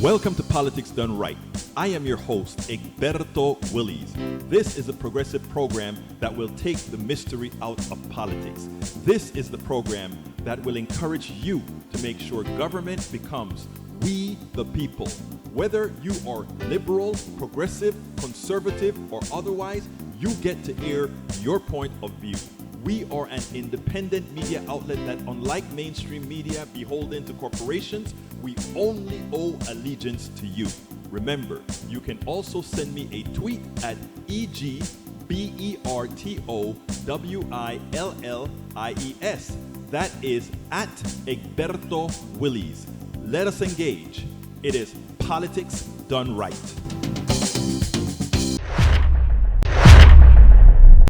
Welcome to Politics Done Right. I am your host, Egberto Willies. This is a progressive program that will take the mystery out of politics. This is the program that will encourage you to make sure government becomes we the people. Whether you are liberal, progressive, conservative, or otherwise, you get to air your point of view. We are an independent media outlet that, unlike mainstream media beholden to corporations, we only owe allegiance to you. Remember, you can also send me a tweet at EGBERTOWILLIES. That is at Egberto Willies. Let us engage. It is Politics Done Right.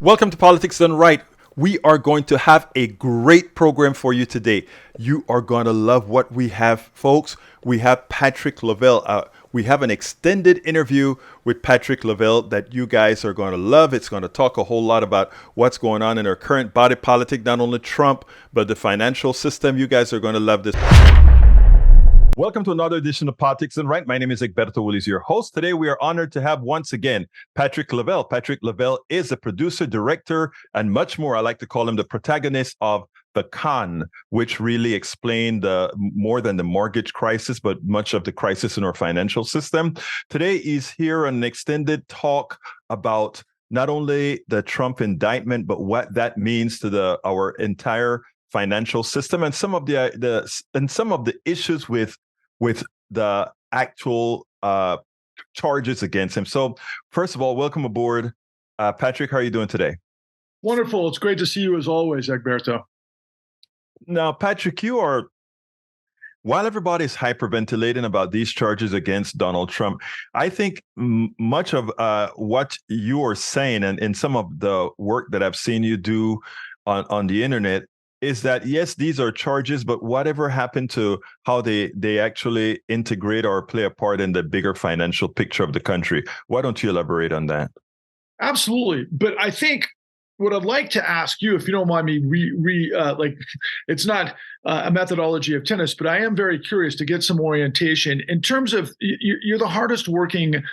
Welcome to Politics Done Right. We are going to have a great program for you today. You are going to love what we have, folks. We have Patrick Lovell. We have an extended interview with Patrick Lovell that you guys are going to love. It's going to talk a whole lot about what's going on in our current body politic, not only Trump, but the financial system. You guys are going to love this. Welcome to another edition of Politics Done Right. My name is Egberto Willies, your host. Today, we are honored to have once again Patrick Lovell. Patrick Lovell is a producer, director, and much more. I like to call him the protagonist of The Con, which really explained more than the mortgage crisis, but much of the crisis in our financial system. Today, he's here on an extended talk about not only the Trump indictment, but what that means to our entire financial system and some of the issues with the actual charges against him. So, first of all, welcome aboard, Patrick. How are you doing today? Wonderful. It's great to see you as always, Egberto. Now, Patrick, while everybody's hyperventilating about these charges against Donald Trump, I think much of what you are saying and in some of the work that I've seen you do on the internet is that, yes, these are charges, but whatever happened to how they actually integrate or play a part in the bigger financial picture of the country? Why don't you elaborate on that? Absolutely. But I think what I'd like to ask you, if you don't mind me, it's not a methodology of tennis, but I am very curious to get some orientation in terms of you're the hardest working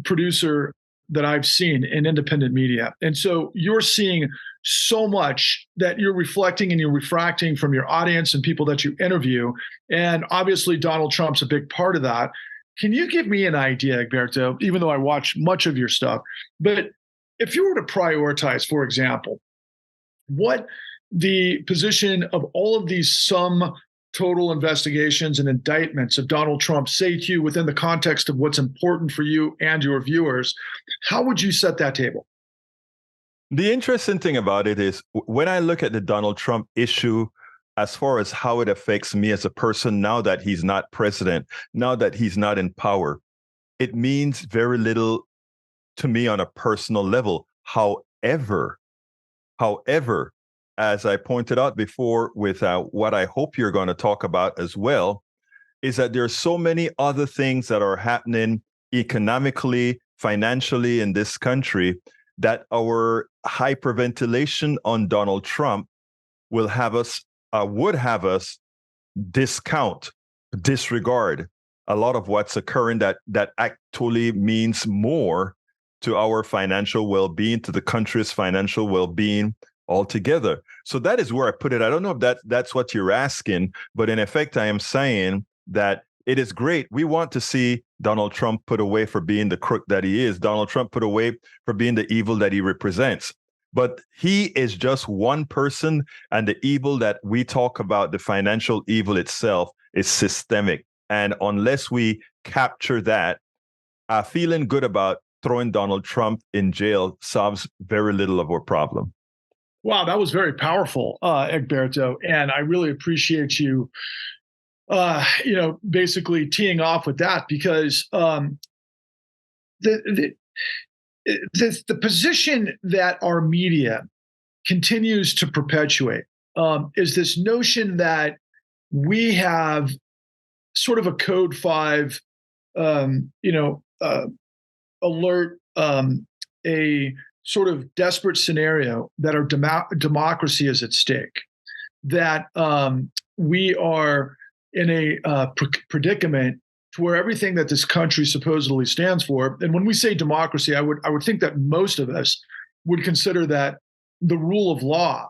producer that I've seen in independent media. And so you're seeing so much that you're reflecting and you're refracting from your audience and people that you interview. And obviously, Donald Trump's a big part of that. Can you give me an idea, Egberto, even though I watch much of your stuff, but if you were to prioritize, for example, what the position of all of these sum total investigations and indictments of Donald Trump say to you within the context of what's important for you and your viewers, how would you set that table? The interesting thing about it is when I look at the Donald Trump issue, as far as how it affects me as a person now that he's not president, now that he's not in power, it means very little to me on a personal level. However, as I pointed out before with what I hope you're going to talk about as well, is that there's so many other things that are happening economically, financially in this country that our hyperventilation on Donald Trump would have us disregard a lot of what's occurring that actually means more to our financial well-being, to the country's financial well-being altogether. So that is where I put it. I don't know if that's what you're asking, but in effect, I am saying that it is great. We want to see Donald Trump put away for being the crook that he is, Donald Trump put away for being the evil that he represents. But he is just one person, and the evil that we talk about, the financial evil itself, is systemic. And unless we capture that, feeling good about throwing Donald Trump in jail solves very little of our problem. Wow, that was very powerful, Egberto, and I really appreciate you, basically teeing off with that, because the position that our media continues to perpetuate is this notion that we have sort of a code 5, alert, a sort of desperate scenario that our democracy is at stake, that we are in a predicament for everything that this country supposedly stands for. And when we say democracy, I would think that most of us would consider that the rule of law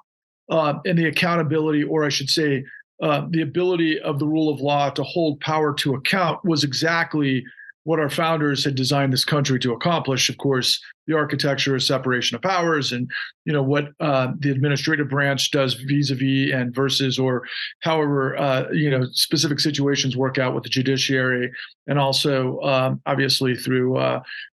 and the accountability, or I should say, the ability of the rule of law to hold power to account was exactly what our founders had designed this country to accomplish. Of course, the architecture is separation of powers, and what the administrative branch does vis-a-vis and versus, or however specific situations work out with the judiciary, and also obviously through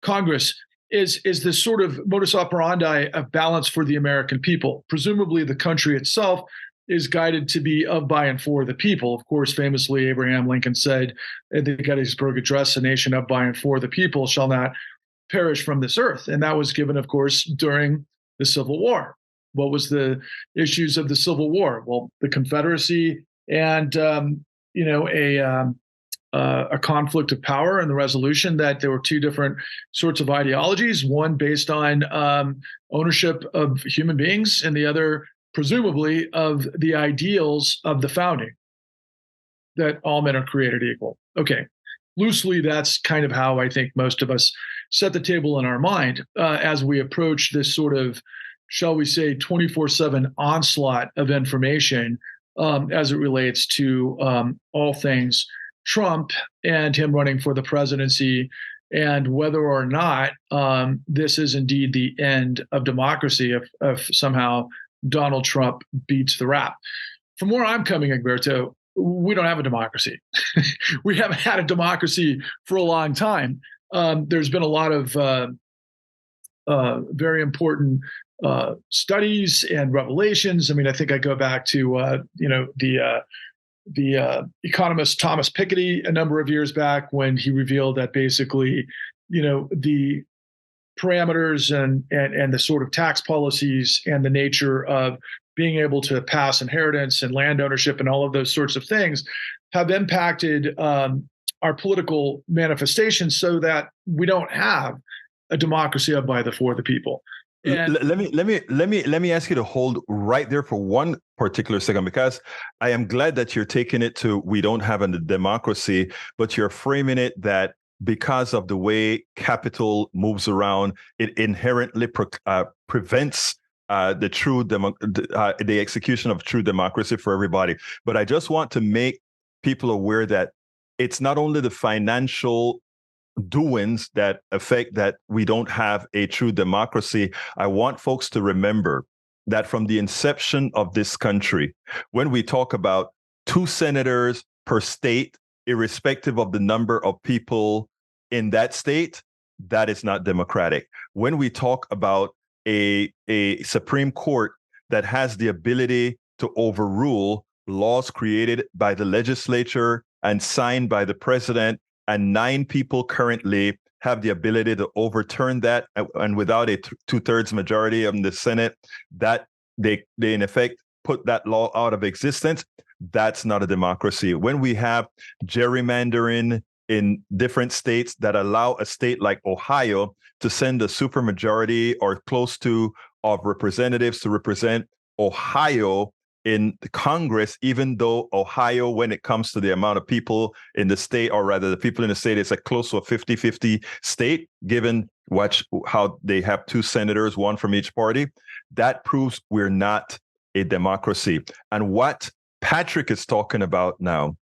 Congress. Is this sort of modus operandi of balance for the American people? Presumably, the country itself is guided to be of, by, and for the people. Of course, famously, Abraham Lincoln said at the Gettysburg Address, "A nation of, by, and for the people shall not perish from this earth." And that was given, of course, during the Civil War. What was the issues of the Civil War? Well, the Confederacy and a conflict of power, and the resolution that there were two different sorts of ideologies, one based on ownership of human beings, and the other presumably of the ideals of the founding, that all men are created equal. Okay, loosely, that's kind of how I think most of us set the table in our mind as we approach this sort of, shall we say, 24/7 onslaught of information as it relates to all things Trump and him running for the presidency, and whether or not this is indeed the end of democracy if somehow Donald Trump beats the rap. From where I'm coming, Egberto, we don't have a democracy. We haven't had a democracy for a long time. There's been a lot of very important studies and revelations. I mean, I think I go back to the economist Thomas Piketty a number of years back, when he revealed that basically, the parameters and the sort of tax policies and the nature of being able to pass inheritance and land ownership and all of those sorts of things have impacted our political manifestations, so that we don't have a democracy of, by, the for the people. And let me ask you to hold right there for one particular second, because I am glad that you're taking it to, we don't have a democracy, but you're framing it that because of the way capital moves around, it inherently prevents the execution of true democracy for everybody. But I just want to make people aware that it's not only the financial doings that affect that we don't have a true democracy. I want folks to remember that from the inception of this country, when we talk about 2 senators per state, irrespective of the number of people in that state, that is not democratic. When we talk about a Supreme Court that has the ability to overrule laws created by the legislature and signed by the president, and 9 people currently have the ability to overturn that, and without a 2/3 majority of the Senate, that they in effect put that law out of existence, that's not a democracy. When we have gerrymandering in different states that allow a state like Ohio to send a supermajority or close to of representatives to represent Ohio in the Congress, even though Ohio, when it comes to the amount of people in the state, or rather the people in the state, is a close to a 50-50 state, given how they have 2 senators, 1 from each party, that proves we're not a democracy. And what Patrick is talking about now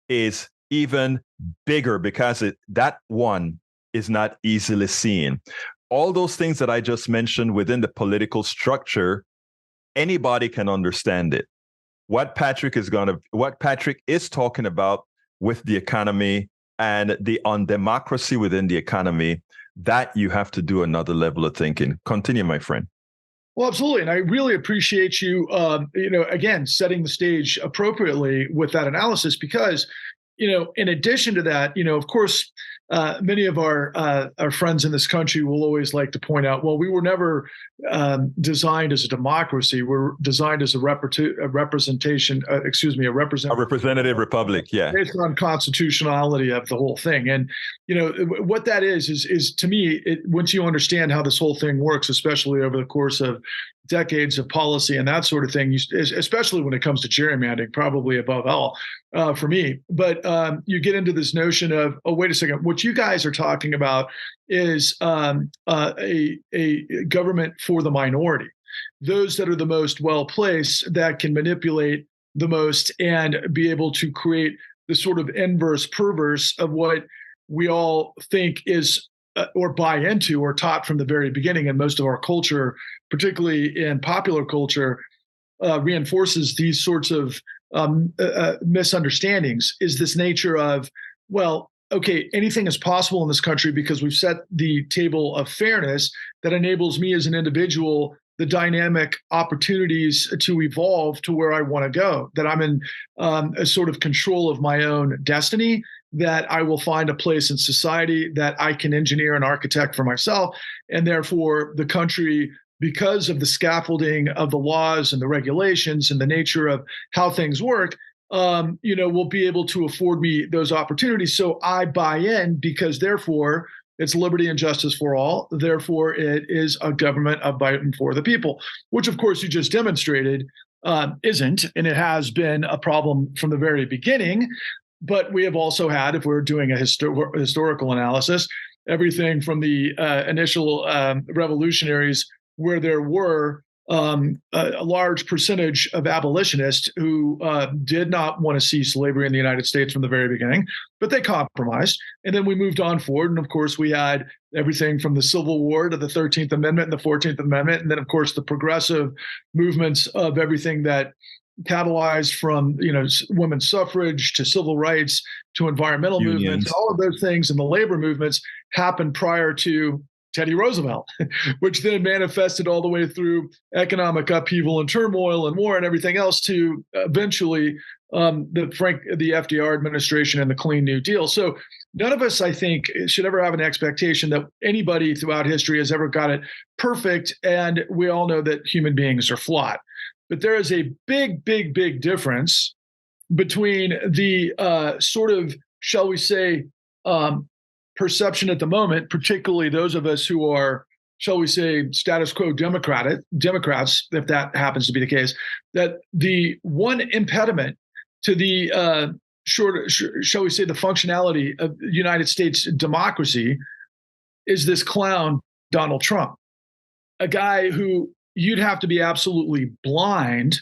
is even bigger, because that one is not easily seen. All those things that I just mentioned within the political structure, anybody can understand it. What Patrick is talking about with the economy and the undemocracy within the economy, that you have to do another level of thinking. Continue, my friend. Well, absolutely. And I really appreciate you, again, setting the stage appropriately with that analysis, because, in addition to that, of course, many of our friends in this country will always like to point out, well, we were never designed as a democracy. We're designed as a representative republic, yeah, based on constitutionality of the whole thing. And what that is to me, once you understand how this whole thing works, especially over the course of decades of policy and that sort of thing, especially when it comes to gerrymandering, probably above all for me. But you get into this notion of, oh, wait a second, what you guys are talking about is a government for the minority, those that are the most well-placed, that can manipulate the most and be able to create the sort of inverse perverse of what we all think is or buy into or taught from the very beginning. And most of our culture, particularly in popular culture, reinforces these sorts of misunderstandings, is this nature of, well, okay, anything is possible in this country because we've set the table of fairness that enables me as an individual the dynamic opportunities to evolve to where I want to go, that I'm in a sort of control of my own destiny, that I will find a place in society that I can engineer and architect for myself. And therefore, the country, because of the scaffolding of the laws and the regulations and the nature of how things work, will be able to afford me those opportunities. So I buy in because therefore it's liberty and justice for all. Therefore, it is a government of, by, and for the people, which, of course, you just demonstrated isn't, and it has been a problem from the very beginning. But we have also had, if we're doing a historical analysis, everything from the initial revolutionaries, where there were a large percentage of abolitionists who did not want to see slavery in the United States from the very beginning, but they compromised. And then we moved on forward. And of course, we had everything from the Civil War to the 13th Amendment and the 14th Amendment. And then, of course, the progressive movements of everything that catalyzed from, women's suffrage to civil rights to environmental Unions. movements. All of those things and the labor movements happened prior to Teddy Roosevelt, which then manifested all the way through economic upheaval and turmoil and war and everything else to eventually the FDR administration and the Clean New Deal. So none of us, I think, should ever have an expectation that anybody throughout history has ever got it perfect. And we all know that human beings are flawed. But there is a big, big, big difference between the sort of, shall we say, perception at the moment, particularly those of us who are, shall we say, status quo Democrats, if that happens to be the case, that the one impediment to the shall we say, the functionality of United States democracy is this clown, Donald Trump, a guy who you'd have to be absolutely blind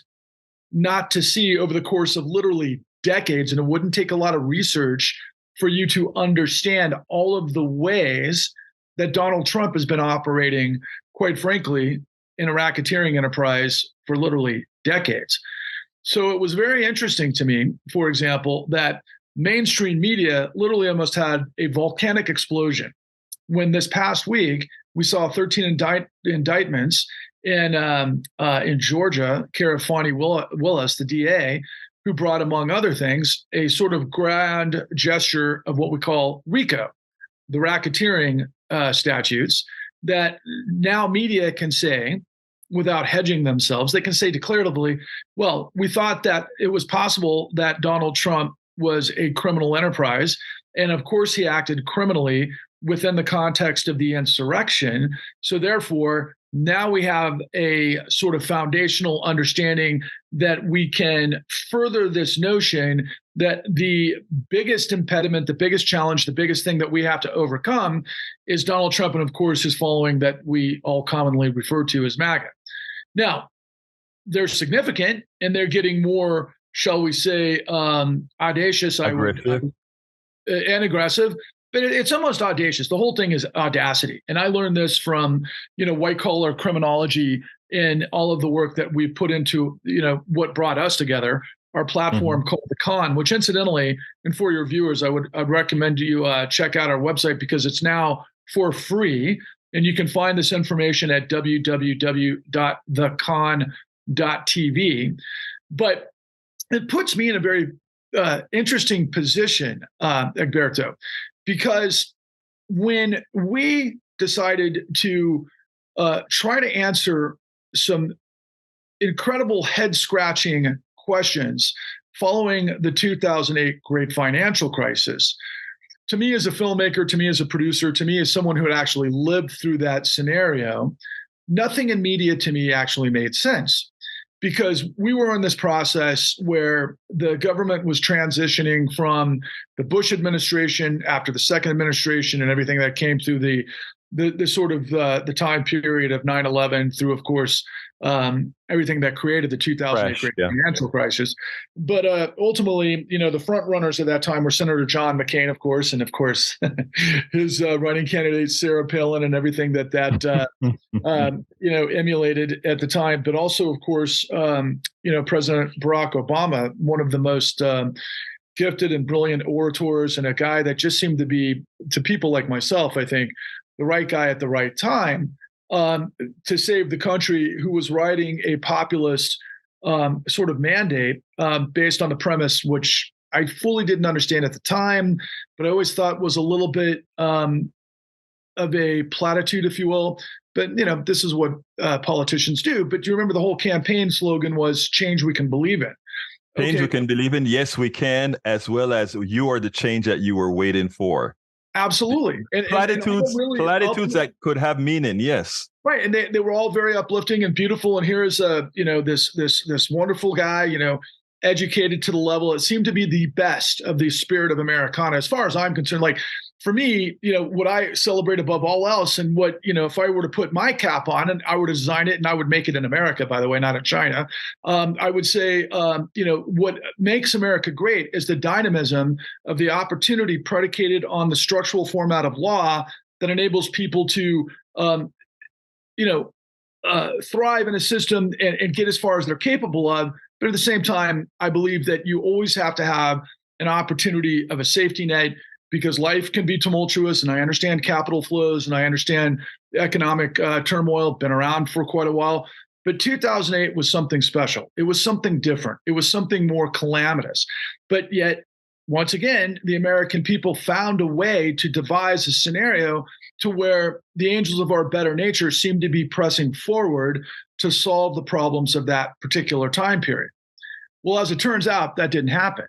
not to see over the course of literally decades, and it wouldn't take a lot of research for you to understand all of the ways that Donald Trump has been operating, quite frankly, in a racketeering enterprise for literally decades. So it was very interesting to me, for example, that mainstream media literally almost had a volcanic explosion when this past week we saw 13 indictments in Georgia, care of Fani Willis, the DA, who brought, among other things, a sort of grand gesture of what we call RICO, the racketeering statutes, that now media can say, without hedging themselves, they can say declaratively, well, we thought that it was possible that Donald Trump was a criminal enterprise. And of course, he acted criminally within the context of the insurrection. So therefore, now we have a sort of foundational understanding that we can further this notion that the biggest impediment, the biggest challenge, the biggest thing that we have to overcome is Donald Trump and, of course, his following that we all commonly refer to as MAGA. Now, they're significant and they're getting more, shall we say, audacious, and aggressive. But it's almost audacious. The whole thing is audacity. And I learned this from, white collar criminology and all of the work that we put into, what brought us together, our platform called The Con, which incidentally, and for your viewers, I'd recommend you check out our website because it's now for free. And you can find this information at www.thecon.tv. But it puts me in a very interesting position, Egberto, because when we decided to try to answer some incredible head-scratching questions following the 2008 great financial crisis, to me as a filmmaker, to me as a producer, to me as someone who had actually lived through that scenario, nothing in media to me actually made sense, because we were in this process where the government was transitioning from the Bush administration after the second administration and everything that came through the sort of the time period of 9/11 through, of course, everything that created the 2008 Crash, great yeah. financial crisis. But ultimately, the front runners at that time were Senator John McCain, of course, and of course his running candidate Sarah Palin and everything that emulated at the time. But also, of course, President Barack Obama, one of the most gifted and brilliant orators, and a guy that just seemed to be, to people like myself, I think, the right guy at the right time to save the country, who was writing a populist sort of mandate based on the premise, which I fully didn't understand at the time, but I always thought was a little bit of a platitude, if you will. But this is what politicians do. But do you remember the whole campaign slogan was "Change we can believe in"? Change we can believe in. Yes, we can, as well as you are the change that you were waiting for. Absolutely. Platitudes that could have meaning. Yes. Right. And they were all very uplifting and beautiful. And here is this wonderful guy, educated to the level. It seemed to be the best of the spirit of Americana, as far as I'm concerned. Like, for me, what I celebrate above all else, and what, if I were to put my cap on and I were to design it, and I would make it in America, by the way, not in China, I would say, what makes America great is the dynamism of the opportunity predicated on the structural format of law that enables people to, thrive in a system and get as far as they're capable of. But at the same time, I believe that you always have to have an opportunity of a safety net, because life can be tumultuous, and I understand capital flows, and I understand economic turmoil, been around for quite a while. But 2008 was something special. It was something different. It was something more calamitous. But yet, once again, the American people found a way to devise a scenario to where the angels of our better nature seemed to be pressing forward to solve the problems of that particular time period. Well, as it turns out, that didn't happen.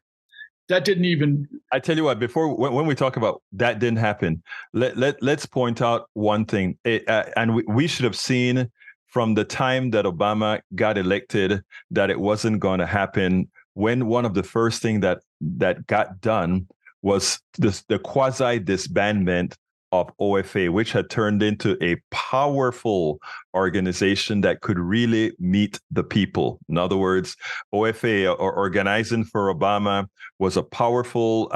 That didn't even. I tell you what, when we talk about that didn't happen, let's point out one thing. And we should have seen from the time that Obama got elected that it wasn't going to happen, when one of the first things that got done was the quasi disbandment of OFA, which had turned into a powerful organization that could really meet the people. In other words, OFA, or Organizing for Obama, was a powerful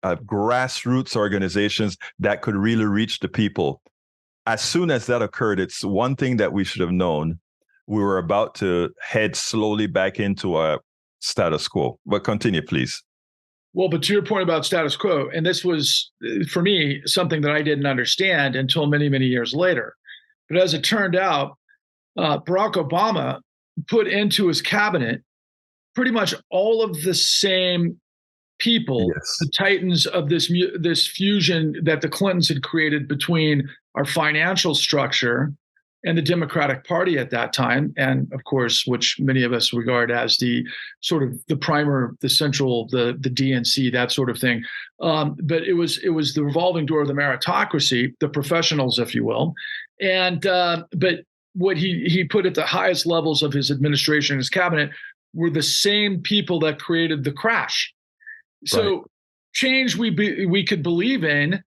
grassroots organizations that could really reach the people. As soon as that occurred, it's one thing that we should have known. We were about to head slowly back into a status quo. But continue, please. Well, but to your point about status quo, and this was, for me, something that I didn't understand until many, many years later. But as it turned out, Barack Obama put into his cabinet pretty much all of the same people, yes, the titans of this fusion that the Clintons had created between our financial structure and the Democratic Party at that time, and of course, which many of us regard as the sort of the primer, the central, the DNC, that sort of thing. But it was the revolving door of the meritocracy, the professionals, if you will. And but what he put at the highest levels of his administration, his cabinet, were the same people that created the crash. So right. Change we could believe in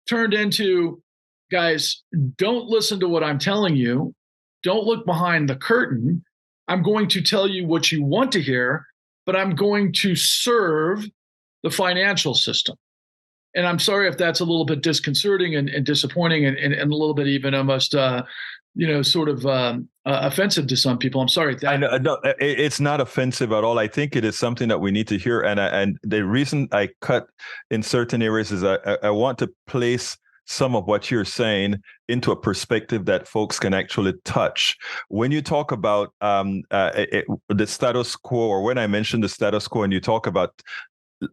turned into, guys, don't listen to what I'm telling you. Don't look behind the curtain. I'm going to tell you what you want to hear, but I'm going to serve the financial system. And I'm sorry if that's a little bit disconcerting and disappointing and a little bit even almost, sort of offensive to some people. I'm sorry. No, it's not offensive at all. I think it is something that we need to hear. And the reason I cut in certain areas is I want to place some of what you're saying into a perspective that folks can actually touch. When you talk about the status quo, or when I mention the status quo and you talk about,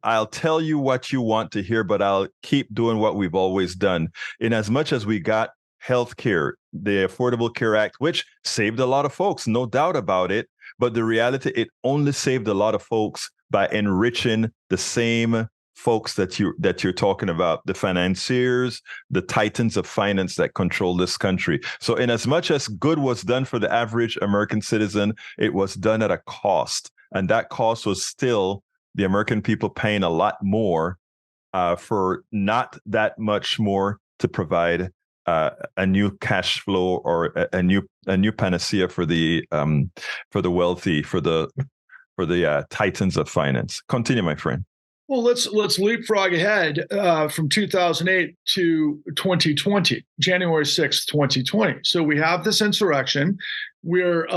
I'll tell you what you want to hear, but I'll keep doing what we've always done. In as much as we got healthcare, the Affordable Care Act, which saved a lot of folks, no doubt about it. But the reality, it only saved a lot of folks by enriching the same folks that you're talking about, the financiers, the titans of finance that control this country. So in as much as good was done for the average American citizen, it was done at a cost. And that cost was still the American people paying a lot more for not that much more to provide a new cash flow or a new panacea for the wealthy, for the titans of finance. Continue, my friend. Well, let's leapfrog ahead from 2008 to 2020, January 6th, 2020. So we have this insurrection. We're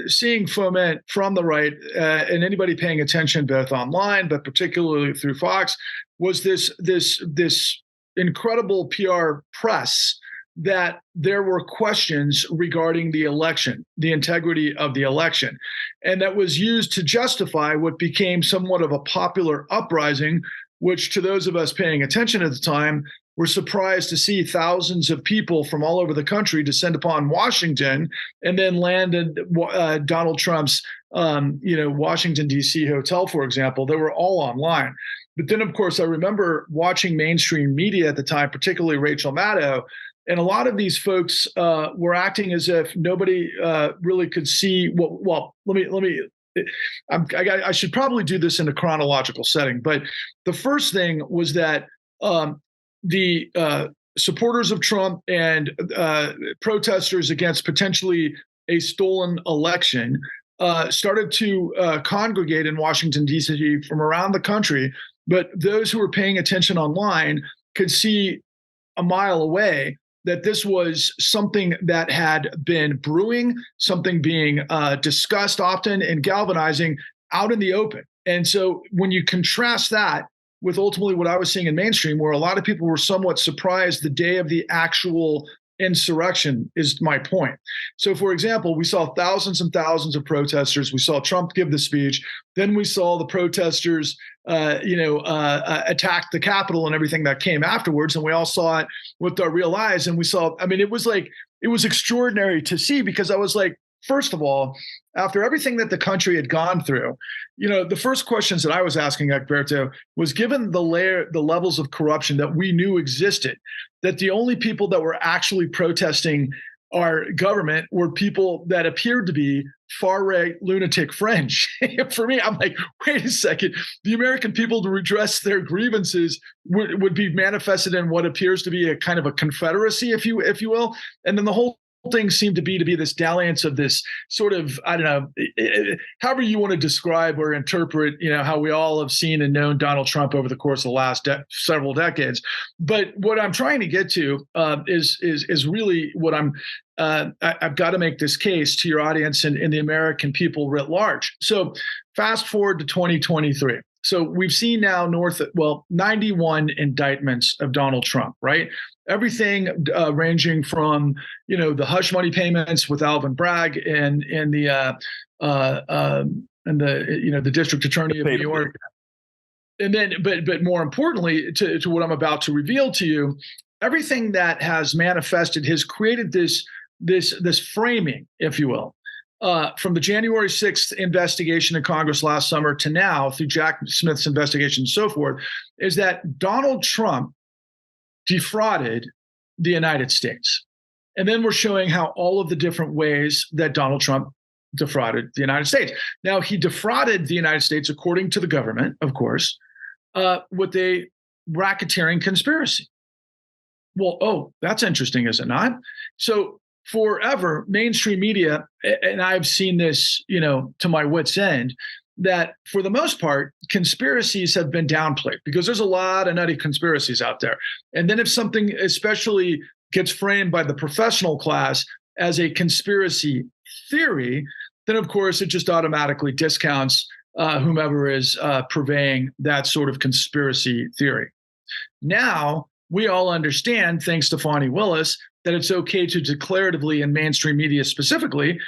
seeing foment from the right, and anybody paying attention, both online, but particularly through Fox, was this incredible PR press that there were questions regarding the election, the integrity of the election. And that was used to justify what became somewhat of a popular uprising, which to those of us paying attention at the time, were surprised to see thousands of people from all over the country descend upon Washington and then land at Donald Trump's Washington, D.C. hotel, for example. They were all online. But then, of course, I remember watching mainstream media at the time, particularly Rachel Maddow, and a lot of these folks were acting as if nobody really could see. I should probably do this in a chronological setting. But the first thing was that the supporters of Trump and protesters against potentially a stolen election started to congregate in Washington, D.C. from around the country. But those who were paying attention online could see a mile away that this was something that had been brewing, something being discussed often and galvanizing out in the open. And so when you contrast that with ultimately what I was seeing in mainstream, where a lot of people were somewhat surprised the day of the actual insurrection, is my point. So, for example, we saw thousands and thousands of protesters. We saw Trump give the speech. Then we saw the protesters, attack the Capitol and everything that came afterwards. And we all saw it with our real eyes. And we saw, it was extraordinary to see, because I was like, first of all, after everything that the country had gone through, the first questions that I was asking, Egberto, was, given the levels of corruption that we knew existed, that the only people that were actually protesting our government were people that appeared to be far-right lunatic fringe. For me, I'm like, wait a second, the American people, to redress their grievances would be manifested in what appears to be a kind of a confederacy, if you will. And then the whole thing seemed to be this dalliance of this sort of, I don't know, however you want to describe or interpret, how we all have seen and known Donald Trump over the course of the last several decades. But what I'm trying to get to is really what I've got to make this case to your audience and the American people writ large. So fast forward to 2023. So we've seen now 91 indictments of Donald Trump, right? Everything ranging from, the hush money payments with Alvin Bragg and the district attorney of New York. And then, but more importantly, to what I'm about to reveal to you, everything that has manifested has created this framing, if you will. From the January 6th investigation in Congress last summer to now, through Jack Smith's investigation and so forth, is that Donald Trump defrauded the United States. And then we're showing how all of the different ways that Donald Trump defrauded the United States. Now, he defrauded the United States, according to the government, of course, with a racketeering conspiracy. Well, that's interesting, is it not? So forever, mainstream media, and I've seen this, to my wit's end, that for the most part, conspiracies have been downplayed because there's a lot of nutty conspiracies out there. And then if something especially gets framed by the professional class as a conspiracy theory, then of course it just automatically discounts whomever is purveying that sort of conspiracy theory. Now, we all understand, thanks to Fani Willis, that it's okay to declaratively, in mainstream media specifically,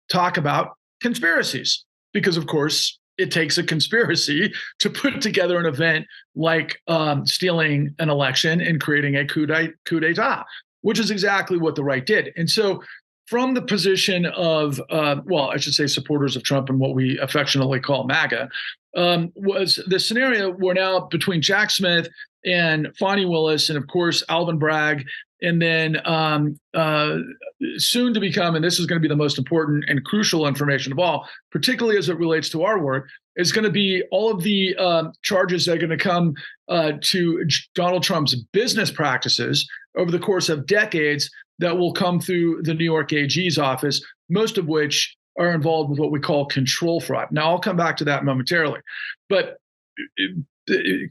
talk about conspiracies. Because, of course, it takes a conspiracy to put together an event like stealing an election and creating a coup d'etat, which is exactly what the right did. And so from the position of, well, I should say supporters of Trump and what we affectionately call MAGA, was the scenario where now between Jack Smith and Fonnie Willis, and of course Alvin Bragg, and then soon to become, and this is going to be the most important and crucial information of all, particularly as it relates to our work, is going to be all of the charges that are going to come to Donald Trump's business practices over the course of decades that will come through the New York AG's office, most of which are involved with what we call control fraud. Now, I'll come back to that momentarily. But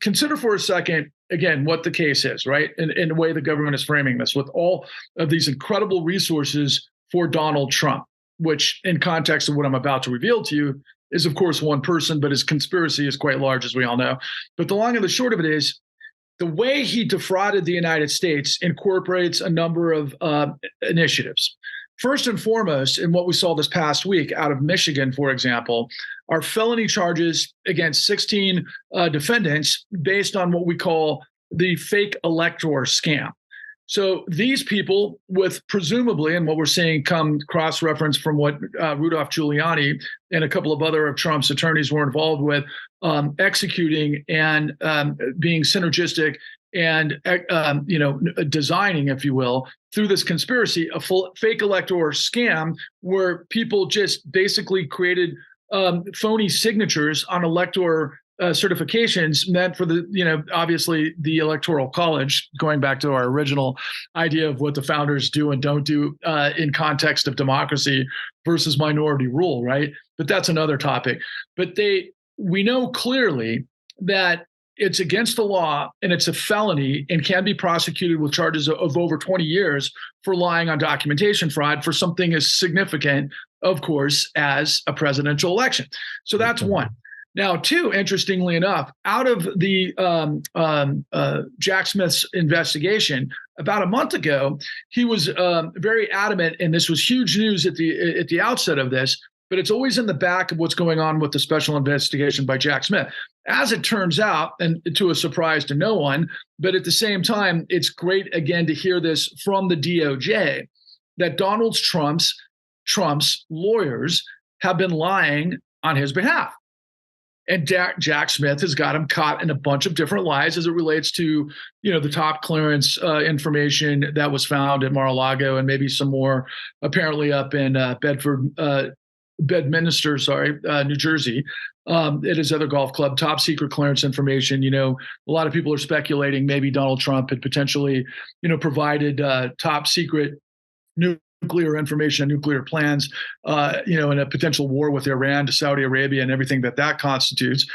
consider for a second, again, what the case is, right? And the way the government is framing this with all of these incredible resources for Donald Trump, which in context of what I'm about to reveal to you is, of course, one person, but his conspiracy is quite large, as we all know. But the long and the short of it is, the way he defrauded the United States incorporates a number of initiatives. First and foremost, in what we saw this past week out of Michigan, for example, are felony charges against 16 defendants based on what we call the fake elector scam. So these people, with presumably, and what we're seeing come cross-reference from what Rudolph Giuliani and a couple of other of Trump's attorneys were involved with, executing and being synergistic and designing, if you will, through this conspiracy, a fake elector scam where people just basically created phony signatures on elector certifications meant for the, obviously the Electoral College, going back to our original idea of what the founders do and don't do in context of democracy versus minority rule, right? But that's another topic. But we know clearly that it's against the law and it's a felony and can be prosecuted with charges of over 20 years for lying on documentation fraud for something as significant, of course, as a presidential election. So that's one. Now, two, interestingly enough, out of the Jack Smith's investigation, about a month ago, he was very adamant, and this was huge news at the outset of this, but it's always in the back of what's going on with the special investigation by Jack Smith. As it turns out, and to a surprise to no one, but at the same time, it's great, again, to hear this from the DOJ, that Donald Trump's lawyers have been lying on his behalf. And Jack Smith has got him caught in a bunch of different lies as it relates to, the top clearance information that was found at Mar-a-Lago and maybe some more apparently up in Bedminster, New Jersey, at his other golf club, top secret clearance information. A lot of people are speculating maybe Donald Trump had potentially, provided top secret nuclear information, nuclear plans, in a potential war with Iran to Saudi Arabia and everything that constitutes,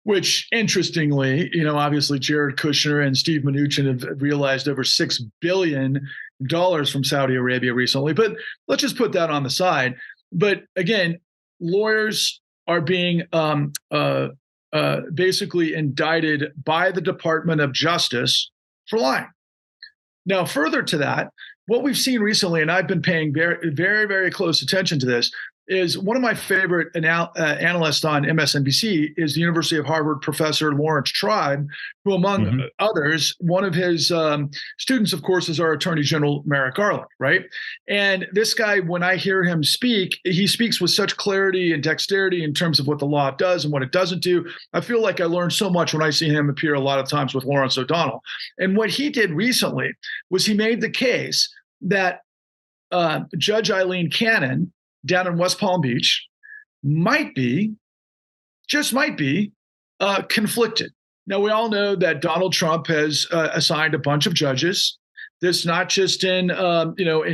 which interestingly, obviously Jared Kushner and Steve Mnuchin have realized over $6 billion from Saudi Arabia recently. But let's just put that on the side. But again, lawyers are being basically indicted by the Department of Justice for lying. Now, further to that, what we've seen recently, and I've been paying very, very, very close attention to this, is one of my favorite analysts on MSNBC is the University of Harvard professor Lawrence Tribe, who, among others, one of his students, of course, is our Attorney General Merrick Garland, right? And this guy, when I hear him speak, he speaks with such clarity and dexterity in terms of what the law does and what it doesn't do. I feel like I learn so much when I see him appear a lot of times with Lawrence O'Donnell. And what he did recently was he made the case that Judge Eileen Cannon down in West Palm Beach might be conflicted. Now, we all know that Donald Trump has assigned a bunch of judges. This not just in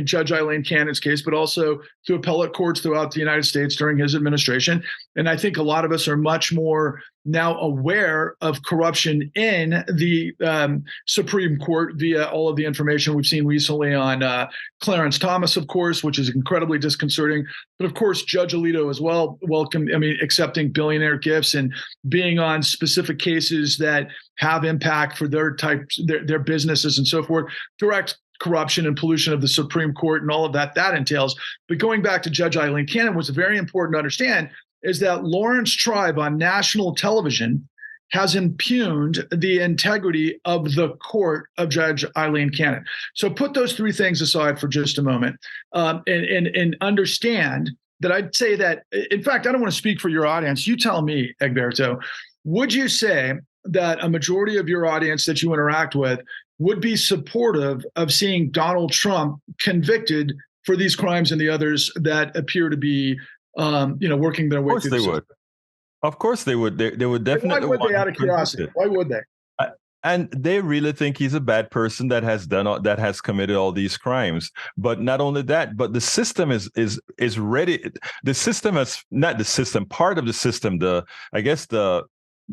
Judge Eileen Cannon's case, but also to appellate courts throughout the United States during his administration. And I think a lot of us are much more now aware of corruption in the Supreme Court via all of the information we've seen recently on Clarence Thomas, of course, which is incredibly disconcerting. But of course, Judge Alito as well, accepting billionaire gifts and being on specific cases that have impact for their businesses and so forth. Direct corruption and pollution of the Supreme Court and all of that entails. But going back to Judge Eileen Cannon, what's very important to understand is that Lawrence Tribe on national television has impugned the integrity of the court of Judge Eileen Cannon. So put those three things aside for just a moment, and understand that I'd say that, in fact, I don't want to speak for your audience. You tell me, Egberto, would you say that a majority of your audience that you interact with would be supportive of seeing Donald Trump convicted for these crimes and the others that appear to be, working their way through the system? Of course they would. They would definitely. Why would they, out of curiosity? Why would they? And they really think he's a bad person that has committed all these crimes. But not only that, but the system is ready. The system has not the system. Part of the system, the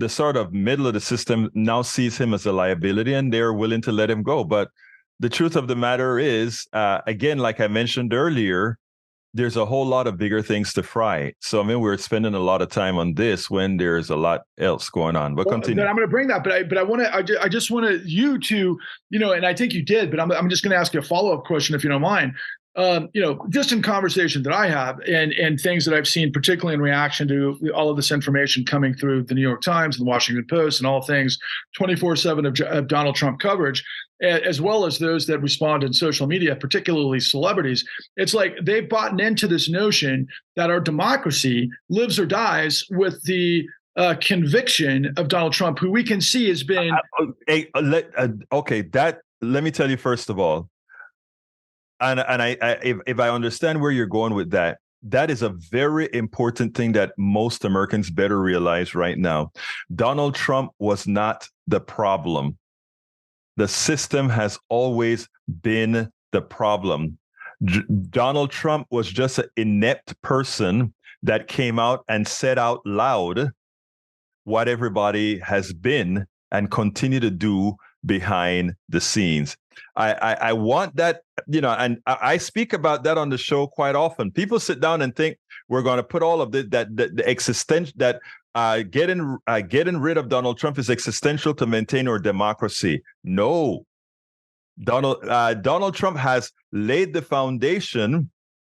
sort of middle of the system now sees him as a liability, and they're willing to let him go. But the truth of the matter is, again, like I mentioned earlier, there's a whole lot of bigger things to fry. So, I mean, we're spending a lot of time on this when there's a lot else going on. But continue. I'm going to bring that, but I just want you to, and I think you did, but I'm just going to ask you a follow-up question if you don't mind. Just in conversation that I have and things that I've seen, particularly in reaction to all of this information coming through the New York Times and the Washington Post and all things 24/7 of Donald Trump coverage, as well as those that respond in social media, particularly celebrities, it's like they've bought into this notion that our democracy lives or dies with the conviction of Donald Trump, who we can see has been. Let me tell you first of all. And if I understand where you're going with that, that is a very important thing that most Americans better realize right now. Donald Trump was not the problem. The system has always been the problem. Donald Trump was just an inept person that came out and said out loud what everybody has been and continue to do behind the scenes. I want that, and I speak about that on the show quite often. People sit down and think we're going to put all of the existential, that getting rid of Donald Trump is existential to maintain our democracy. No, Donald Trump has laid the foundation,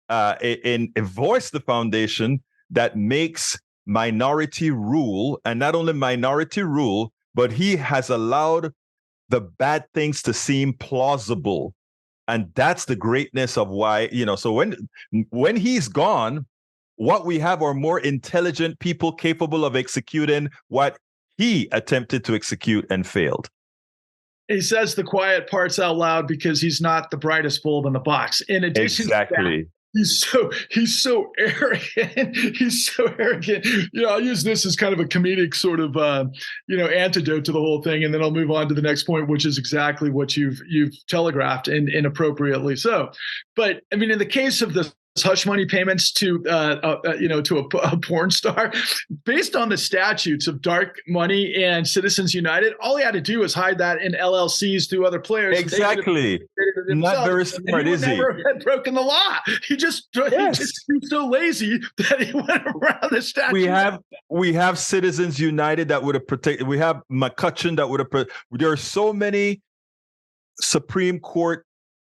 voiced the foundation that makes minority rule, and not only minority rule, but he has allowed the bad things to seem plausible. And that's the greatness of why, so when he's gone, what we have are more intelligent people capable of executing what he attempted to execute and failed. He says the quiet parts out loud because he's not the brightest bulb in the box. In addition to that, he's so arrogant. He's so arrogant. I'll use this as kind of a comedic sort of, antidote to the whole thing. And then I'll move on to the next point, which is exactly what you've telegraphed and inappropriately so. But I mean, in the case of the hush money payments to a porn star, based on the statutes of dark money and Citizens United, all he had to do was hide that in LLCs through other players. Exactly. Not very smart, is he? Never had broken the law. He just he's so lazy that he went around the statute. We have Citizens United that would have protected. We have McCutcheon that would have. There are so many Supreme Court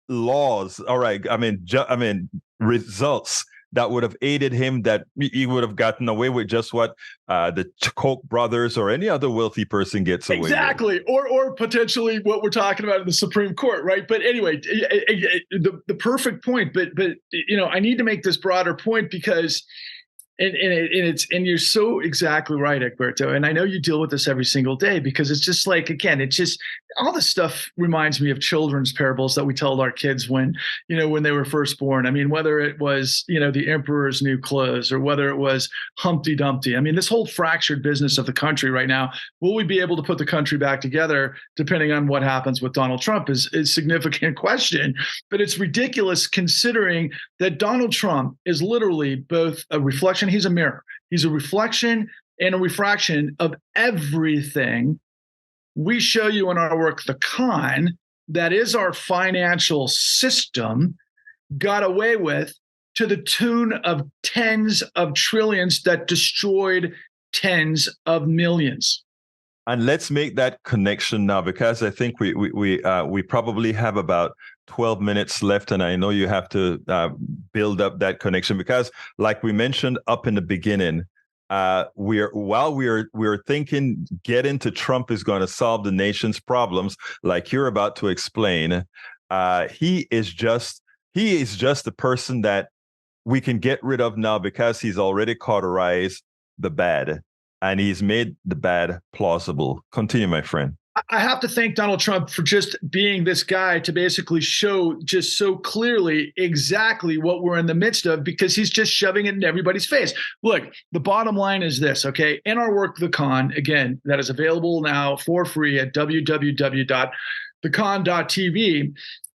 laws. All right. I mean, results that would have aided him, that he would have gotten away with just what the Koch brothers or any other wealthy person gets away with. Exactly. Or potentially what we're talking about in the Supreme Court, right? But anyway, the perfect point. But I need to make this broader point because and you're so exactly right, Egberto. And I know you deal with this every single day because it's just like, again, it's just all this stuff reminds me of children's parables that we told our kids when they were first born. I mean, whether it was, the emperor's new clothes or whether it was Humpty Dumpty. I mean, this whole fractured business of the country right now, will we be able to put the country back together depending on what happens with Donald Trump is a significant question. But it's ridiculous considering that Donald Trump is literally both a reflection. He's a mirror. He's a reflection and a refraction of everything we show you in our work, the con that is our financial system got away with to the tune of tens of trillions that destroyed tens of millions. And let's make that connection now, because I think we probably have about 12 minutes left, and I know you have to build up that connection because, like we mentioned up in the beginning, We're thinking getting to Trump is going to solve the nation's problems, like you're about to explain. He is just the person that we can get rid of now because he's already cauterized the bad and he's made the bad plausible. Continue, my friend. I have to thank Donald Trump for just being this guy to basically show just so clearly exactly what we're in the midst of, because he's just shoving it in everybody's face. Look, the bottom line is this, okay? In our work, The Con, again, that is available now for free at www.thecon.tv.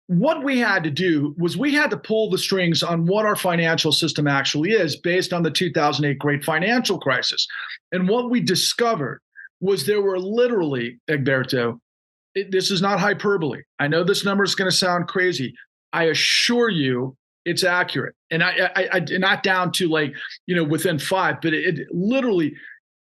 What we had to do was we had to pull the strings on what our financial system actually is based on the 2008 great financial crisis. And what we discovered was there were literally, Egberto, this is not hyperbole. I know this number is going to sound crazy. I assure you it's accurate. And I not down to within five, but it literally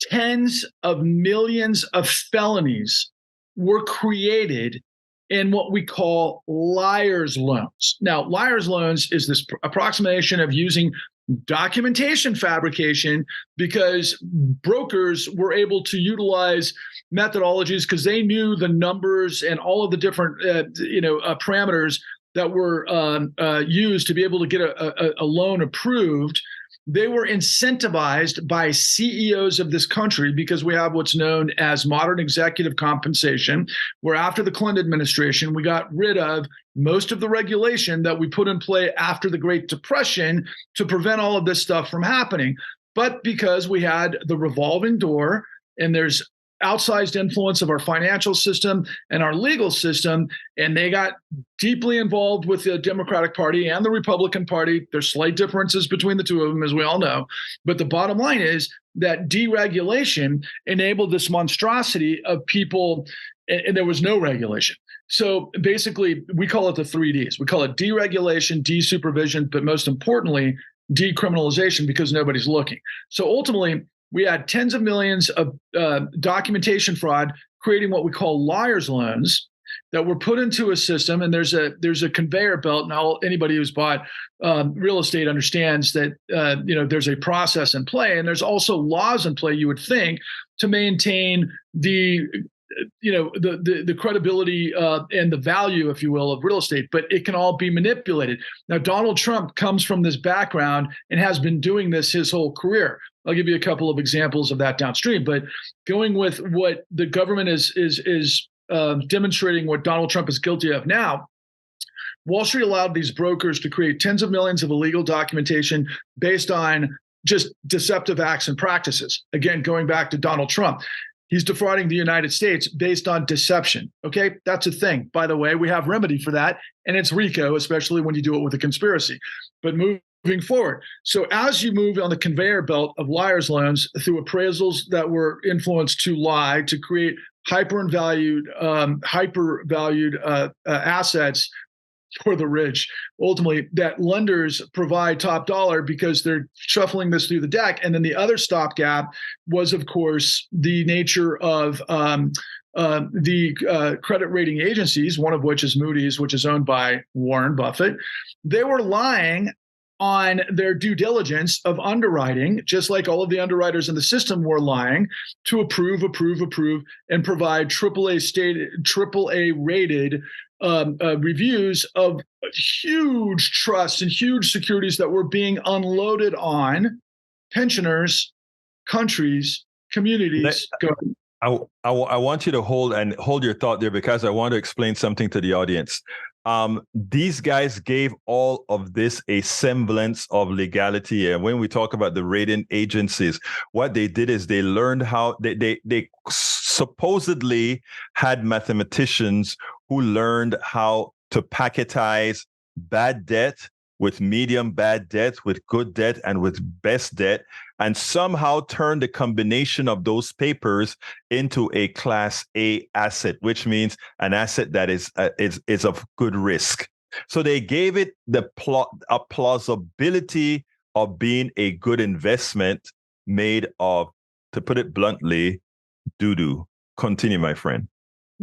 tens of millions of felonies were created in what we call liar's loans. Now, liar's loans is this approximation of using documentation fabrication, because brokers were able to utilize methodologies because they knew the numbers and all of the different parameters that were used to be able to get a loan approved. They were incentivized by CEOs of this country, because we have what's known as modern executive compensation, where after the Clinton administration, we got rid of most of the regulation that we put in play after the Great Depression to prevent all of this stuff from happening. But because we had the revolving door, and there's outsized influence of our financial system and our legal system, and they got deeply involved with the Democratic Party and the Republican Party. There's slight differences between the two of them, as we all know. But the bottom line is that deregulation enabled this monstrosity of people, and there was no regulation. So basically, we call it the 3Ds. We call it deregulation, desupervision, but most importantly, decriminalization, because nobody's looking. So ultimately, we had tens of millions of documentation fraud, creating what we call liar's loans that were put into a system. And there's a conveyor belt. And anybody who's bought real estate understands that there's a process in play, and there's also laws in play, you would think, to maintain the credibility and the value, if you will, of real estate, but it can all be manipulated. Now, Donald Trump comes from this background and has been doing this his whole career. I'll give you a couple of examples of that downstream, but going with what the government is demonstrating what Donald Trump is guilty of now, Wall Street allowed these brokers to create tens of millions of illegal documentation based on just deceptive acts and practices. Again, going back to Donald Trump, he's defrauding the United States based on deception. Okay, that's a thing. By the way, we have remedy for that, and it's RICO, especially when you do it with a conspiracy. But moving forward, so as you move on the conveyor belt of liar's loans through appraisals that were influenced to lie to create hypervalued assets for the rich, ultimately, that lenders provide top dollar because they're shuffling this through the deck. And then the other stopgap was, of course, the nature of the credit rating agencies, one of which is Moody's, which is owned by Warren Buffett. They were lying on their due diligence of underwriting, just like all of the underwriters in the system were lying to approve, and provide AAA rated reviews of huge trusts and huge securities that were being unloaded on pensioners, countries, communities. I want you to hold your thought there, because I want to explain something to the audience. These guys gave all of this a semblance of legality. And when we talk about the rating agencies, what they did is they learned how they supposedly had mathematicians who learned how to packetize bad debt with medium bad debt, with good debt, and with best debt, and somehow turn the combination of those papers into a Class A asset, which means an asset that is of good risk. So they gave it a plausibility of being a good investment made of, to put it bluntly, doo-doo. Continue, my friend.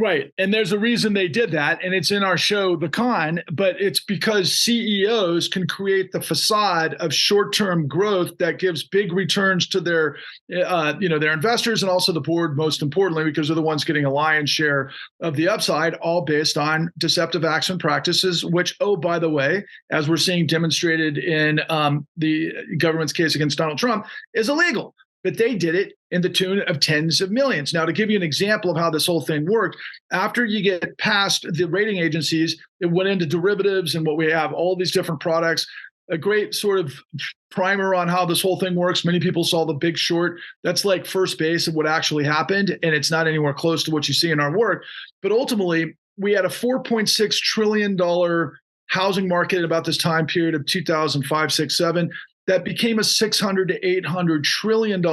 Right. And there's a reason they did that. And it's in our show, The Con, but it's because CEOs can create the facade of short-term growth that gives big returns to their, their investors and also the board, most importantly, because they're the ones getting a lion's share of the upside, all based on deceptive acts and practices, which, oh, by the way, as we're seeing demonstrated in the government's case against Donald Trump, is illegal. But they did it in the tune of tens of millions. Now, to give you an example of how this whole thing worked, after you get past the rating agencies, it went into derivatives and what we have, all these different products. A great sort of primer on how this whole thing works. Many people saw The Big Short. That's like first base of what actually happened, and it's not anywhere close to what you see in our work. But ultimately, we had a $4.6 trillion housing market at about this time period of 2005, 6, 7. That became a $600 to $800 trillion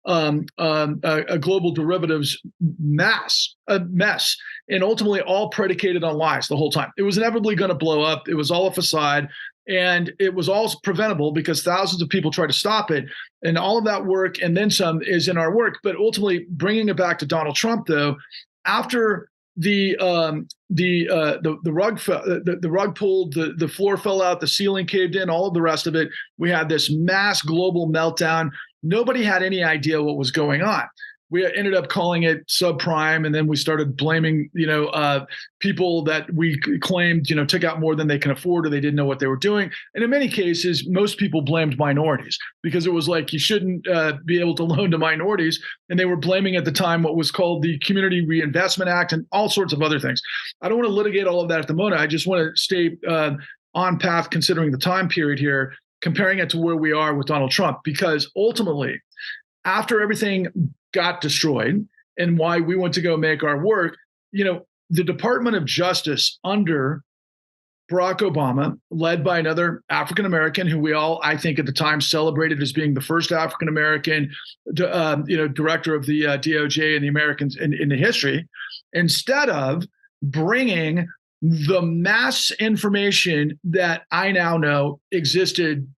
a global derivatives mess, and ultimately all predicated on lies the whole time. It was inevitably going to blow up. It was all a facade, and it was all preventable because thousands of people tried to stop it. And all of that work and then some is in our work. But ultimately, bringing it back to Donald Trump, though, after the rug pulled, the floor fell out, the ceiling caved in, all of the rest of it. We had this mass global meltdown. Nobody had any idea what was going on. We ended up calling it subprime, and then we started blaming, people that we claimed, took out more than they can afford, or they didn't know what they were doing. And in many cases, most people blamed minorities because it was like you shouldn't be able to loan to minorities, and they were blaming at the time what was called the Community Reinvestment Act and all sorts of other things. I don't want to litigate all of that at the moment. I just want to stay on path considering the time period here, comparing it to where we are with Donald Trump, because ultimately, after everything got destroyed and why we went to go make our work, the Department of Justice under Barack Obama, led by another African-American who we all, I think at the time, celebrated as being the first African-American, director of the DOJ in the Americans in the history, instead of bringing the mass information that I now know existed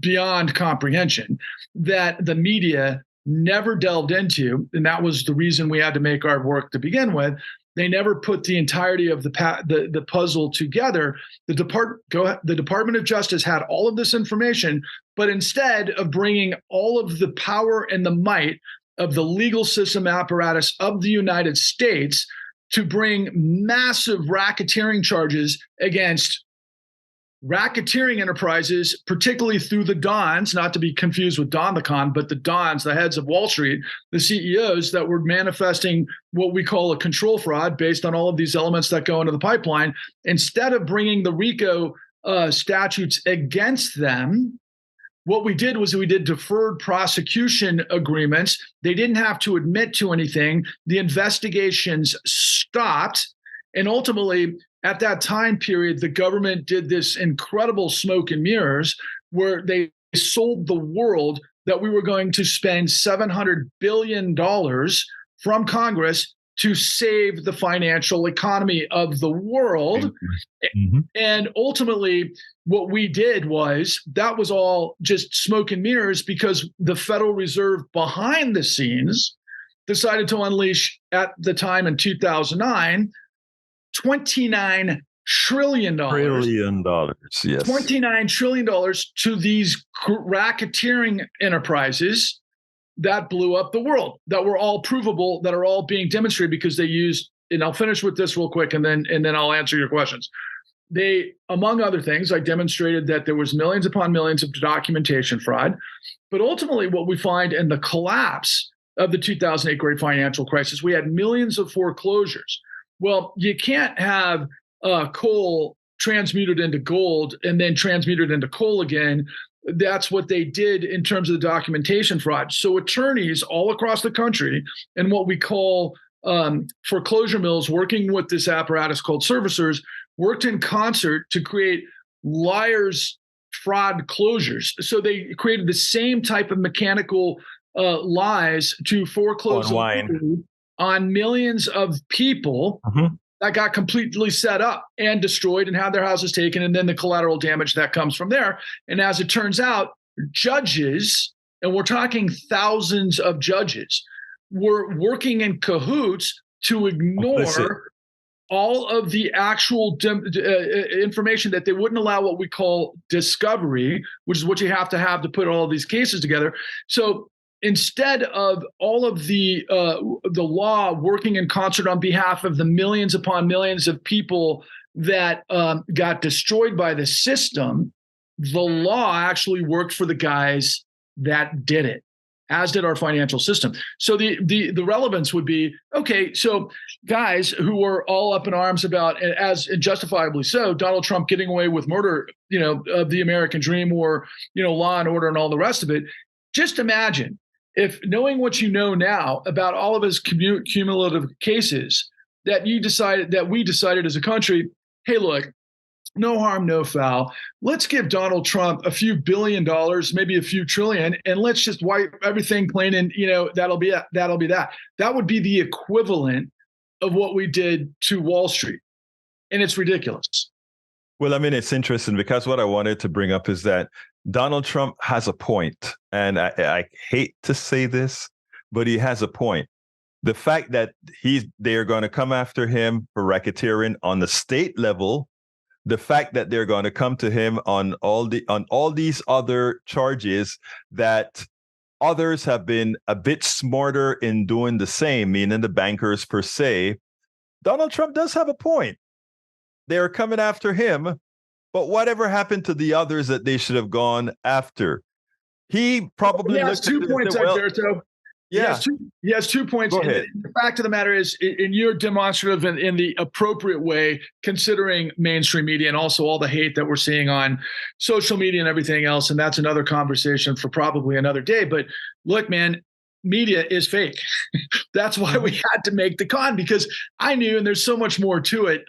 beyond comprehension that the media never delved into, and that was the reason we had to make our work to begin with. They never put the entirety of the puzzle together. The Department of Justice had all of this information, but instead of bringing all of the power and the might of the legal system apparatus of the United States to bring massive racketeering charges against racketeering enterprises, particularly through the Dons, not to be confused with Don the Con, but the Dons, the heads of Wall Street, the CEOs that were manifesting what we call a control fraud based on all of these elements that go into the pipeline. Instead of bringing the RICO statutes against them, what we did was we did deferred prosecution agreements. They didn't have to admit to anything. The investigations stopped. And ultimately, at that time period, the government did this incredible smoke and mirrors where they sold the world that we were going to spend $700 billion from Congress to save the financial economy of the world. Mm-hmm. And ultimately, what we did was that was all just smoke and mirrors because the Federal Reserve behind the scenes decided to unleash at the time in 2009 $29 trillion. Yes. $29 trillion to these racketeering enterprises that blew up the world, that were all provable, that are all being demonstrated because they used, and I'll finish with this real quick and then I'll answer your questions. They, among other things, I demonstrated that there was millions upon millions of documentation fraud. But ultimately, what we find in the collapse of the 2008 great financial crisis, we had millions of foreclosures. Well, you can't have coal transmuted into gold and then transmuted into coal again. That's what they did in terms of the documentation fraud. So attorneys all across the country and what we call foreclosure mills working with this apparatus called servicers worked in concert to create liars fraud closures. So they created the same type of mechanical lies to foreclose on millions of people that got completely set up and destroyed and had their houses taken, and then the collateral damage that comes from there. And as it turns out, judges, and we're talking thousands of judges, were working in cahoots to ignore all of the actual information that they wouldn't allow what we call discovery, which is what you have to put all of these cases together. So instead of all of the law working in concert on behalf of the millions upon millions of people that got destroyed by the system, the law actually worked for the guys that did it, as did our financial system. So the relevance would be, okay, so guys who were all up in arms about, as justifiably so, Donald Trump getting away with murder, of the American dream, or, law and order and all the rest of it. Just imagine if, knowing what you know now about all of his cumulative cases, that we decided as a country, hey, look, no harm, no foul. Let's give Donald Trump a few $1 billion, maybe a few trillion, and let's just wipe everything clean. And that'll be that. That would be the equivalent of what we did to Wall Street, and it's ridiculous. Well, I mean, it's interesting because what I wanted to bring up is that Donald Trump has a point, and I hate to say this, but he has a point. The fact that they are going to come after him for racketeering on the state level. The fact that they're going to come to him on all these other charges that others have been a bit smarter in doing the same, meaning the bankers per se. Donald Trump does have a point. They're coming after him, but whatever happened to the others that they should have gone after? He probably has 2 points, Alberto. Yeah. He has 2 points. Go ahead. The fact of the matter is, and you're demonstrative in the appropriate way, considering mainstream media and also all the hate that we're seeing on social media and everything else. And that's another conversation for probably another day. But look, man, media is fake. That's why we had to make the con, because I knew, and there's so much more to it.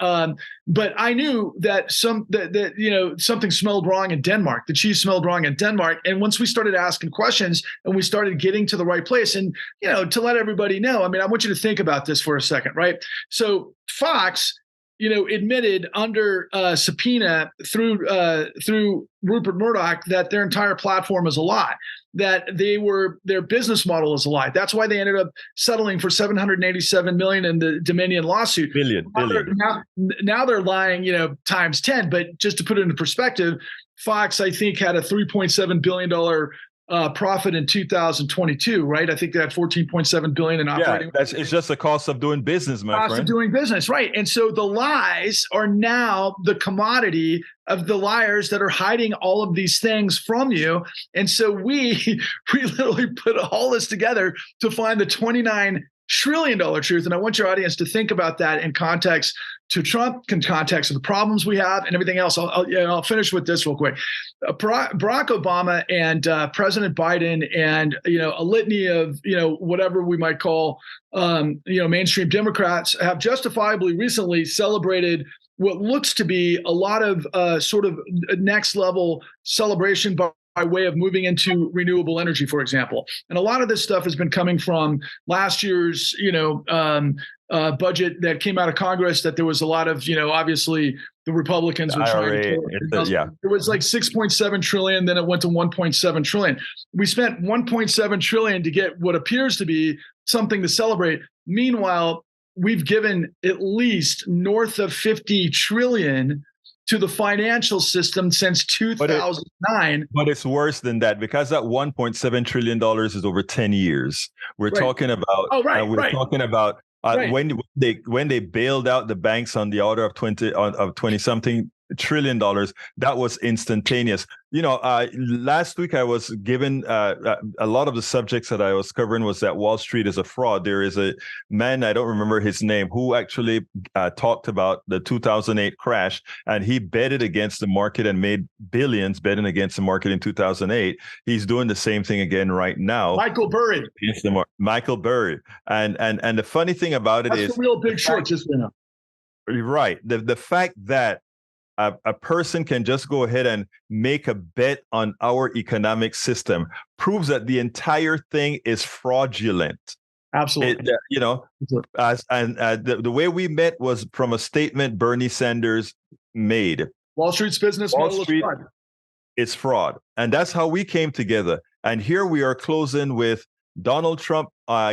But I knew that something smelled wrong in Denmark. The cheese smelled wrong in Denmark. And once we started asking questions and we started getting to the right place, and to let everybody know, I mean, I want you to think about this for a second, right? So Fox, admitted under subpoena through Rupert Murdoch that their entire platform is a lie, that their business model is a lie. That's why they ended up settling for $787 million in the Dominion lawsuit. Billion. Now they're lying, times 10. But just to put it into perspective, Fox, I think, had a $3.7 billion profit in 2022, right? I think they had $14.7 billion in operating. Yeah, it's just the cost of doing business, my friend. Cost of doing business, right? And so the lies are now the commodity of the liars that are hiding all of these things from you. And so we literally put all this together to find the $29 trillion truth. And I want your audience to think about that in context to Trump, in context of the problems we have and everything else. I'll finish with this real quick. Barack Obama and President Biden and a litany of whatever we might call mainstream Democrats have justifiably recently celebrated what looks to be a lot of sort of next level celebration by way of moving into renewable energy, for example. And a lot of this stuff has been coming from last year's, budget that came out of Congress, that there was a lot of, obviously the Republicans were trying to. It was like 6.7 trillion, then it went to 1.7 trillion. We spent 1.7 trillion to get what appears to be something to celebrate. Meanwhile, we've given at least north of 50 trillion to the financial system since 2009. But it's worse than that, because that $1.7 trillion is over 10 years. We're talking about. Talking about when they bailed out the banks on the order of 20 something trillion dollars. That was instantaneous. Last week I was given a lot of the subjects that I was covering was that Wall Street is a fraud. There is a man, I don't remember his name, who actually talked about the 2008 crash, and he betted against the market and made billions betting against the market in 2008. He's doing the same thing again right now. Michael Burry. Michael Burry. And the funny thing about it is the real big short, just right. The fact that a person can just go ahead and make a bet on our economic system proves that the entire thing is fraudulent. Absolutely. The way we met was from a statement Bernie Sanders made. Wall Street's business model is fraud. It's fraud. And that's how we came together. And here we are closing with Donald Trump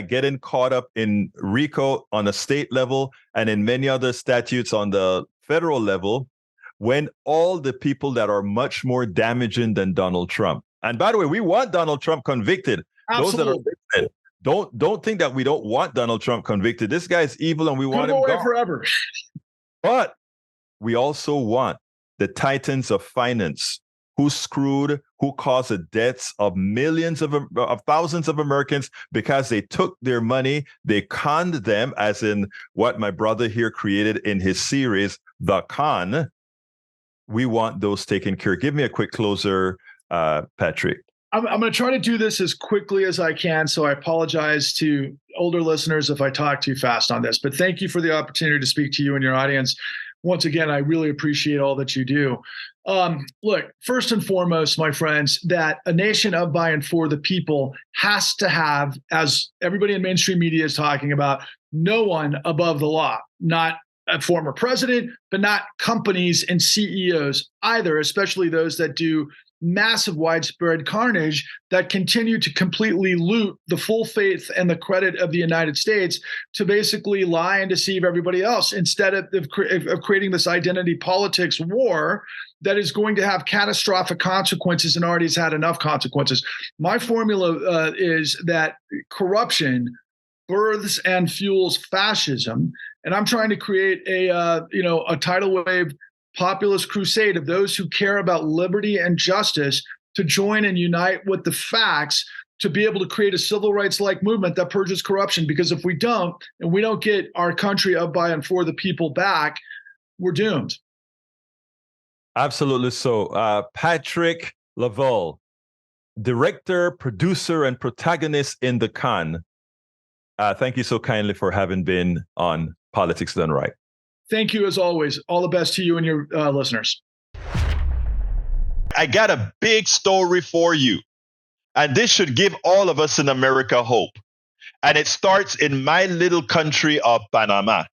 getting caught up in RICO on a state level and in many other statutes on the federal level, when all the people that are much more damaging than Donald Trump. And by the way, we want Donald Trump convicted. Absolutely. Those that are don't think that we don't want Donald Trump convicted. This guy's evil and we want him away gone forever. But we also want the titans of finance who screwed, who caused the deaths of millions of thousands of Americans because they took their money, they conned them, as in what my brother here created in his series, The Con. We want those taken care of. Give me a quick closer, Patrick. I'm going to try to do this as quickly as I can, so I apologize to older listeners if I talk too fast on this. But thank you for the opportunity to speak to you and your audience. Once again, I really appreciate all that you do. Look, first and foremost, my friends, that a nation of, by, and for the people has to have, as everybody in mainstream media is talking about, no one above the law, not a former president, but not companies and CEOs either, especially those that do massive widespread carnage that continue to completely loot the full faith and the credit of the United States to basically lie and deceive everybody else instead of creating this identity politics war that is going to have catastrophic consequences and already has had enough consequences. My formula is that corruption births and fuels fascism, and I'm trying to create a tidal wave populist crusade of those who care about liberty and justice to join and unite with the facts to be able to create a civil rights-like movement that purges corruption. Because if we don't, and we don't get our country of, by, and for the people back, we're doomed. Absolutely so. Patrick Lovell, director, producer, and protagonist in The Con. Thank you so kindly for having been on Politics Done Right. Thank you, as always. All the best to you and your listeners. I got a big story for you, and this should give all of us in America hope. And it starts in my little country of Panama.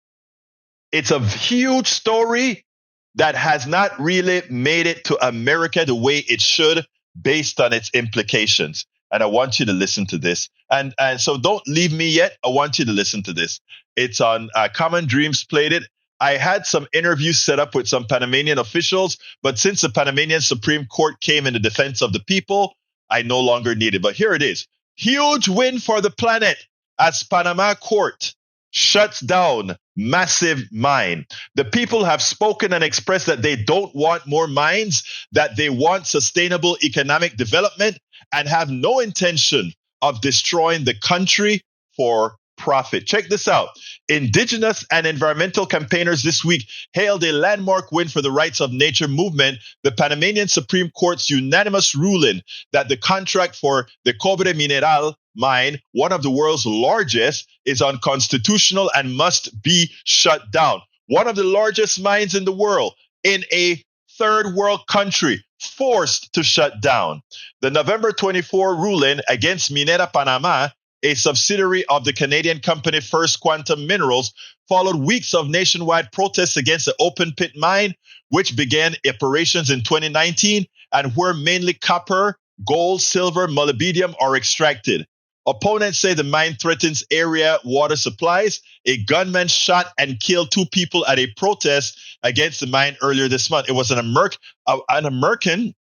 It's a huge story that has not really made it to America the way it should based on its implications. And I want you to listen to this. And so don't leave me yet. I want you to listen to this. It's on Common Dreams played it. I had some interviews set up with some Panamanian officials, but since the Panamanian Supreme Court came in the defense of the people, I no longer need it. But here it is. Huge win for the planet as Panama court shuts down massive mine. The people have spoken and expressed that they don't want more mines, that they want sustainable economic development and have no intention of destroying the country for profit. Check this out. Indigenous and environmental campaigners this week hailed a landmark win for the rights of nature movement, the Panamanian Supreme Court's unanimous ruling that the contract for the Cobre Mineral mine, one of the world's largest, is unconstitutional and must be shut down. One of the largest mines in the world in a third world country forced to shut down. The November 24 ruling against Minera Panama, a subsidiary of the Canadian company First Quantum Minerals, followed weeks of nationwide protests against the open pit mine, which began operations in 2019 and where mainly copper, gold, silver, molybdenum are extracted. Opponents say the mine threatens area water supplies. A gunman shot and killed 2 people at a protest against the mine earlier this month. It was an American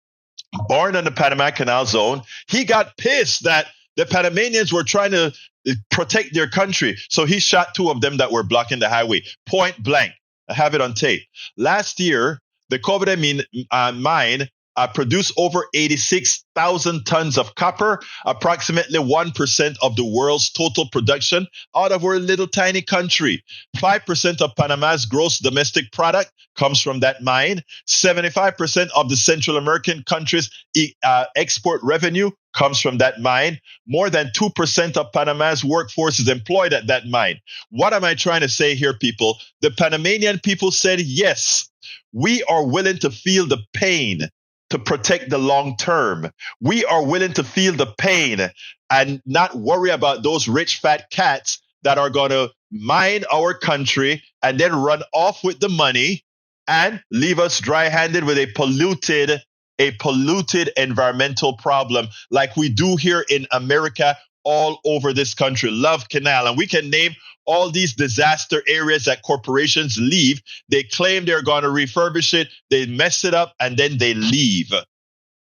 born in the Panama Canal Zone. He got pissed that the Panamanians were trying to protect their country. So he shot 2 of them that were blocking the highway, point blank. I have it on tape. Last year, the Cobre mine produced over 86,000 tons of copper, approximately 1% of the world's total production out of our little tiny country. 5% of Panama's gross domestic product comes from that mine. 75% of the Central American country's export revenue comes from that mine. More than 2% of Panama's workforce is employed at that mine. What am I trying to say here, people? The Panamanian people said, yes, we are willing to feel the pain to protect the long term. We are willing to feel the pain and not worry about those rich fat cats that are going to mine our country and then run off with the money and leave us dry-handed with a polluted environmental problem like we do here in America all over this country. Love Canal. And we can name all these disaster areas that corporations leave. They claim they're going to refurbish it. They mess it up and then they leave.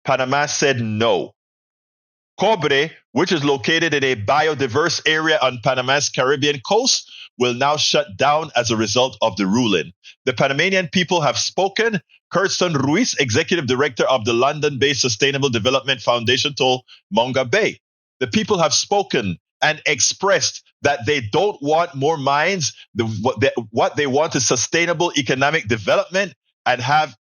Panama said no. Cobre, which is located in a biodiverse area on Panama's Caribbean coast, will now shut down as a result of the ruling. The Panamanian people have spoken. Kirsten Ruiz, executive director of the London-based Sustainable Development Foundation, told Monga Bay. The people have spoken and expressed that they don't want more mines. What they want is sustainable economic development and have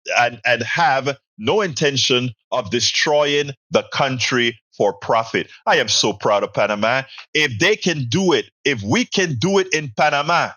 no intention of destroying the country for profit. I am so proud of Panama. If they can do it, if we can do it in Panama,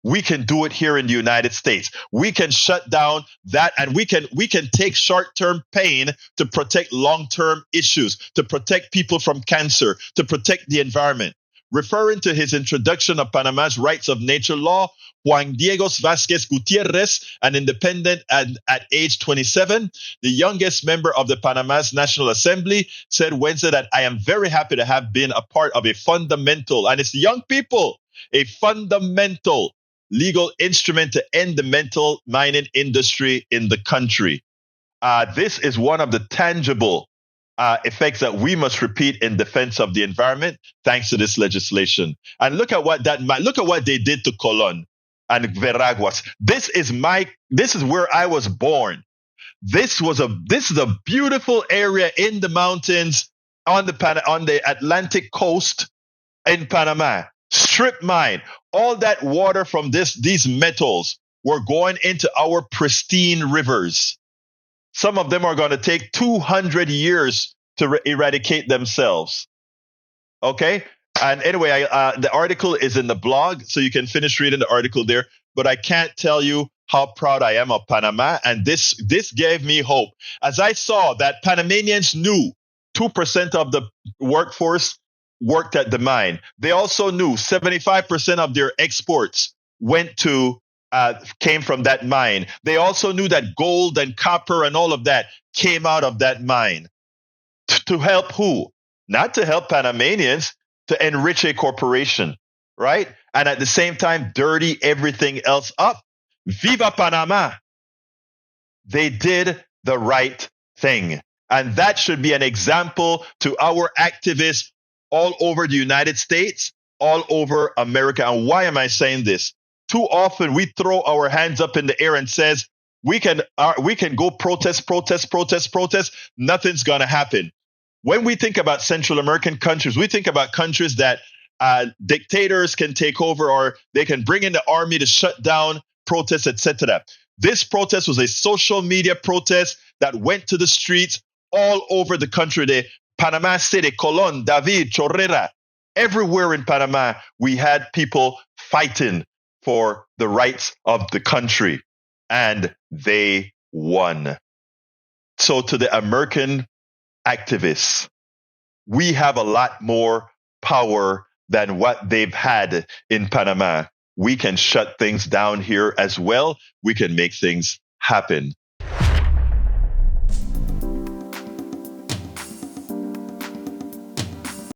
we can do it here in the United States. We can shut down that, and we can take short-term pain to protect long-term issues, to protect people from cancer, to protect the environment. Referring to his introduction of Panama's rights of nature law, Juan Diego Vázquez Gutiérrez, an independent and at age 27, the youngest member of the Panama's National Assembly, said Wednesday that I am very happy to have been a part of a fundamental, and it's the young people, a fundamental legal instrument to end the metal mining industry in the country. This is one of the tangible effects that we must repeat in defense of the environment, thanks to this legislation. And look at what they did to Colon and Veraguas. This is where I was born. This is a beautiful area in the mountains on the Atlantic coast in Panama. Strip mine. All that water from these metals were going into our pristine rivers. Some of them are going to take 200 years to eradicate themselves. Okay? And anyway, the article is in the blog, so you can finish reading the article there. But I can't tell you how proud I am of Panama. And this gave me hope. As I saw that Panamanians knew 2% of the workforce worked at the mine. They also knew 75% of their exports came from that mine. They also knew that gold and copper and all of that came out of that mine. To help who? Not to help Panamanians, to enrich a corporation, right? And at the same time, dirty everything else up. Viva Panama! They did the right thing. And that should be an example to our activists all over the United States, all over America. And why am I saying this? Too often we throw our hands up in the air and says, we can go protest. Nothing's going to happen. When we think about Central American countries, we think about countries that dictators can take over, or they can bring in the army to shut down protests, etc. This protest was a social media protest that went to the streets all over the country. The Panama City, Colon, David, Chorrera, everywhere in Panama, we had people fighting for the rights of the country, and they won. So to the American activists, we have a lot more power than what they've had in Panama. We can shut things down here as well. We can make things happen.